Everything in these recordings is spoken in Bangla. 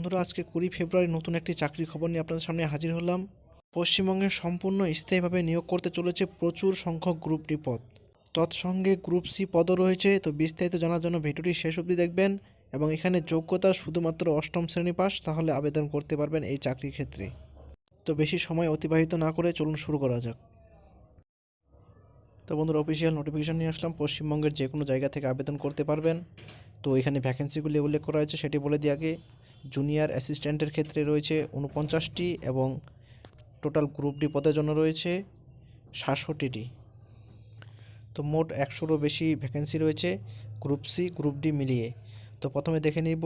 বন্ধুরা, আজকে 20 ফেব্রুয়ারি নতুন একটি চাকরির খবর নিয়ে আপনাদের সামনে হাজির হলাম। পশ্চিমবঙ্গে সম্পূর্ণ স্থায়ীভাবে নিয়োগ করতে চলেছে প্রচুর সংখ্যক গ্রুপ ডি পদ, তৎসঙ্গে গ্রুপ সি পদও রয়েছে। তো বিস্তারিত জানার জন্য ভিডিওটি শেষ অবধি দেখবেন। এবং এখানে যোগ্যতা শুধুমাত্র অষ্টম শ্রেণী পাস, তাহলে আবেদন করতে পারবেন এই চাকরির ক্ষেত্রে। তো বেশি সময় অতিবাহিত না করে চলুন শুরু করা যাক। তো বন্ধুরা, অফিসিয়াল নোটিফিকেশন নিয়ে আসলাম। পশ্চিমবঙ্গের যে কোনো জায়গা থেকে আবেদন করতে পারবেন। তো এখানে ভ্যাকেন্সিগুলি উল্লেখ করা হয়েছে, সেটি বলে দিই আগে। জুনিয়র অ্যাসিস্ট্যান্টের ক্ষেত্রে রয়েছে 49টি এবং টোটাল গ্রুপ ডি পদের জন্য রয়েছে 67টি। তো মোট 100রও বেশি ভ্যাকেন্সি রয়েছে গ্রুপ সি গ্রুপ ডি মিলিয়ে। তো প্রথমে দেখে নিব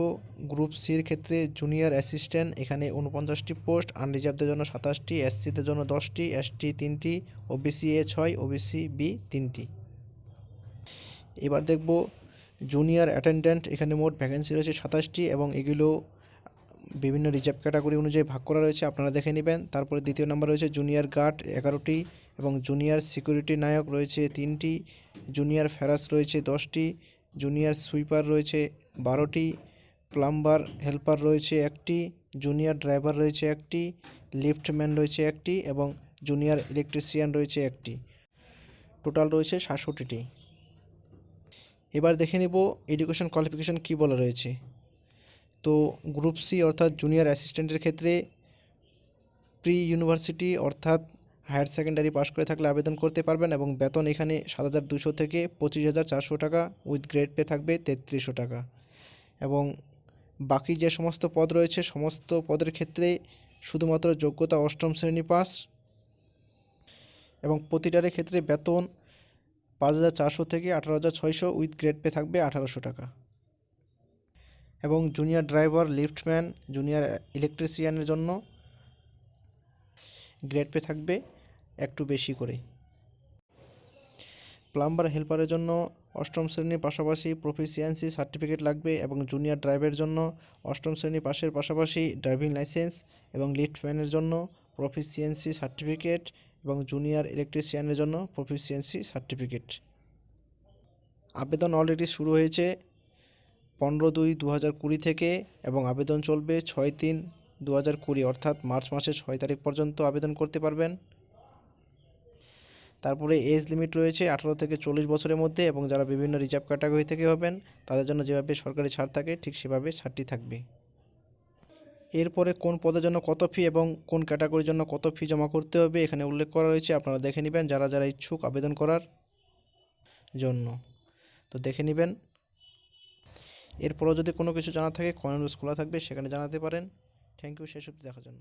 গ্রুপ সির ক্ষেত্রে জুনিয়র অ্যাসিস্ট্যান্ট, এখানে 49টি পোস্ট, আনরিজার্ভদের জন্য 27টি, এসসিদের জন্য 10টি, এসটি 3টি, ওবিসি এ 6, ওবিসি বি 3টি। এবার দেখব জুনিয়র অ্যাটেন্ডেন্ট, এখানে মোট ভ্যাকেন্সি রয়েছে 27টি এবং এগুলো বিভিন্ন রিজার্ভ ক্যাটাগরি অনুযায়ী ভাগ করা রয়েছে, আপনারা দেখে নেবেন। তারপরে দ্বিতীয় নাম্বার রয়েছে জুনিয়র গার্ড 11টি এবং জুনিয়র সিকিউরিটি নায়ক রয়েছে 3টি, জুনিয়র ফেরাস রয়েছে 10টি, জুনিয়র সুইপার রয়েছে 12টি, প্লাম্বার হেল্পার রয়েছে 1টি, জুনিয়র ড্রাইভার রয়েছে 1টি, লিফটম্যান রয়েছে 1টি এবং জুনিয়র ইলেকট্রিশিয়ান রয়েছে 1টি। টোটাল রয়েছে 67টি। এবার দেখে নেব এডুকেশন কোয়ালিফিকেশন কী বলা রয়েছে। তো গ্রুপ সি অর্থাৎ জুনিয়র অ্যাসিস্ট্যান্টের ক্ষেত্রে প্রি ইউনিভার্সিটি অর্থাৎ হায়ার সেকেন্ডারি পাস করে থাকলে আবেদন করতে পারবেন এবং বেতন এখানে 7,200 থেকে 25,400 টাকা, উইথ গ্রেড পে থাকবে 3300 টাকা। এবং বাকি যে সমস্ত পদ রয়েছে সমস্ত পদের ক্ষেত্রে শুধুমাত্র যোগ্যতা অষ্টম শ্রেণী পাস এবং প্রতিটার ক্ষেত্রে বেতন 5,400 থেকে 18,600, উইথ গ্রেড পে থাকবে 1800 টাকা। এবং জুনিয়র ড্রাইভার, লিফটম্যান, জুনিয়র ইলেকট্রিশিয়ানের জন্য গ্রেড পে থাকবে একটু বেশি করে। প্লাম্বার হেল্পারের জন্য অষ্টম শ্রেণীর পাশাপাশি প্রফিসিয়েন্সি সার্টিফিকেট লাগবে এবং জুনিয়র ড্রাইভারের জন্য অষ্টম শ্রেণী পাশের পাশাপাশি ড্রাইভিং লাইসেন্স এবং লিফটম্যানের জন্য প্রফিসিয়েন্সি সার্টিফিকেট এবং জুনিয়র ইলেকট্রিশিয়ানের জন্য প্রফিসিয়েন্সি সার্টিফিকেট। আবেদন অলরেডি শুরু হয়েছে 15/2/2020 থেকে এবং আবেদন চলবে 6/3/2020 অর্থাৎ মার্চ মাসের 6 তারিখ পর্যন্ত আবেদন করতে পারবেন। তারপরে এজ লিমিট রয়েছে 18 থেকে 40 বছরের মধ্যে এবং যারা বিভিন্ন রিজার্ভ ক্যাটাগরি থেকে হবেন তাদের জন্য যেভাবে সরকারি ছাড় থাকে ঠিক সেভাবে ছাড়টি থাকবে। এরপরে কোন পদের জন্য কত ফি এবং কোন ক্যাটাগরির জন্য কত ফি জমা করতে হবে এখানে উল্লেখ করা রয়েছে, আপনারা দেখে নেবেন যারা যারা ইচ্ছুক আবেদন করার জন্য। তো দেখে নেবেন। এরপরও যদি কোনো কিছু জানা থাকে কমেন্ট বক্স খোলা থাকবে, সেখানে জানাতে পারেন। থ্যাংক ইউ শেষ অবধি দেখার জন্য।